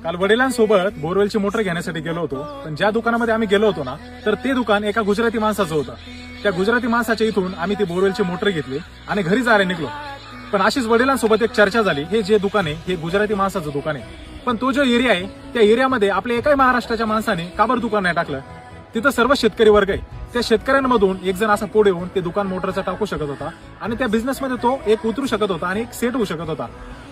काल वडिलांसोबत बोरवेलची मोटर घेण्यासाठी गेलो होतो, पण ज्या दुकानामध्ये आम्ही गेलो होतो ना, तर ते दुकान एका गुजराती माणसाचं होतं. त्या गुजराती माणसाच्या इथून आम्ही ती बोरवेलची मोटर घेतली आणि घरी जायला निघलो. पण अशीच वडिलांसोबत एक चर्चा झाली, हे जे दुकान आहे हे गुजराती माणसाचं दुकान आहे, पण तो जो एरिया आहे त्या एरियामध्ये आपल्या एकाही महाराष्ट्राच्या माणसाने का बरं दुकान नाही टाकलं. तिथं सर्व शेतकरी वर्ग आहे. त्या शेतकऱ्यांमधून एक जण असा पुढे येऊन ते दुकान मोटरचं टाकू शकत होता आणि त्या बिझनेसमध्ये तो एक उतरू शकत होता आणि एक सेट होऊ शकत होता.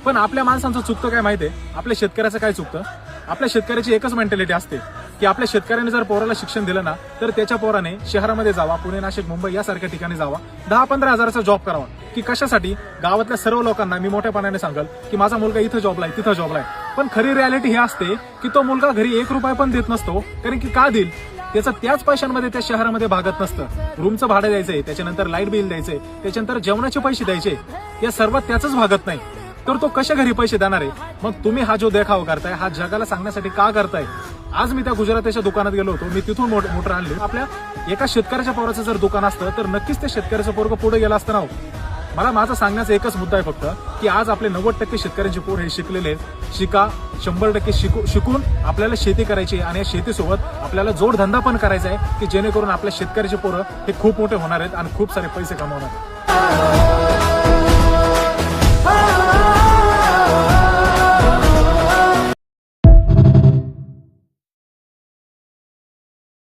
पण आपल्या माणसांचं चुकतं काय माहितीये, आपल्या शेतकऱ्याचं काय चुकतं. आपल्या शेतकऱ्याची एकच मेंटॅलिटी असते की आपल्या शेतकऱ्याने जर पोराला शिक्षण दिलं ना, तर त्याच्या पोराने शहरामध्ये जावा, पुणे, नाशिक, मुंबई यासारख्या ठिकाणी जावा, 10-15 हजाराचा जॉब करावा. की कशासाठी? गावातल्या सर्व लोकांना मी मोठ्यापणाने सांगल की माझा मुलगा इथं जॉबला आहे, तिथं जॉबला आहे. पण खरी रियालिटी ही असते की तो मुलगा घरी 1 रुपया पण देत नसतो. कारण की का देईल? त्याचं त्याच पैशांमध्ये त्या शहरामध्ये भागत नसतं. रूमचं भाडं द्यायचंय, त्याच्यानंतर लाईट बिल द्यायचंय, त्याच्यानंतर जेवणाचे पैसे द्यायचे, या सर्वात त्याच भागत नाही. तर तो कशा घरी पैसे देणार आहे? मग तुम्ही हा जो देखावा करताय हा जगाला सांगण्यासाठी का करताय? आज मी त्या गुजरातीच्या दुकानात गेलो होतो, मी तिथून मोटर आणली. आपल्या एका शेतकऱ्याच्या पोराचं जर दुकान असतं तर नक्कीच त्या शेतकऱ्याचं पोरग पुढे गेलं असतं ना. मला माझा सांगण्याचा एकच मुद्दा आहे फक्त की आज आपले 90% शेतकऱ्यांचे पोर हे शिकलेले आहेत. शिका, 100% शिकून आपल्याला शेती करायची आणि या शेतीसोबत आपल्याला जोडधंदा पण करायचा आहे की जेणेकरून आपल्या शेतकऱ्याचे पोरं हे खूप मोठे होणार आहेत आणि खूप सारे पैसे कमावणार आहेत.